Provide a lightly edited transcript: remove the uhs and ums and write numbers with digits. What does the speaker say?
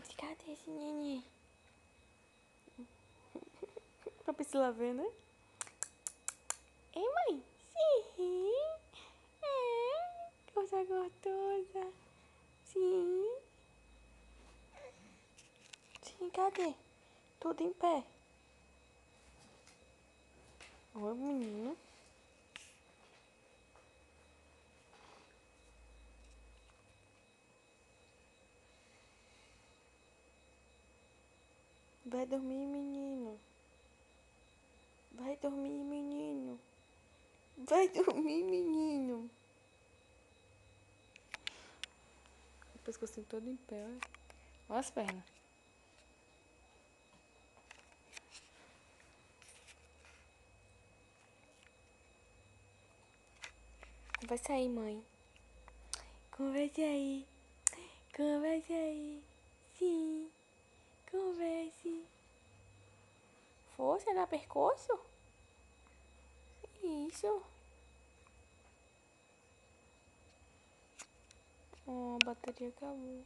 Cadê esse neném? Pra Priscila ver, né? Ei, mãe? Sim. É. Coisa gostosa. Sim. Sim, cadê? Tudo em pé. Oi, menino. Vai dormir, menino. Vai dormir, menino. Vai dormir, menino. O pescocinho todo em pé, olha. Olha as pernas. Vai sair, mãe. Converse aí. Converse aí. Sim. Converse. Força dá percurso? Isso. Oh, a bateria acabou.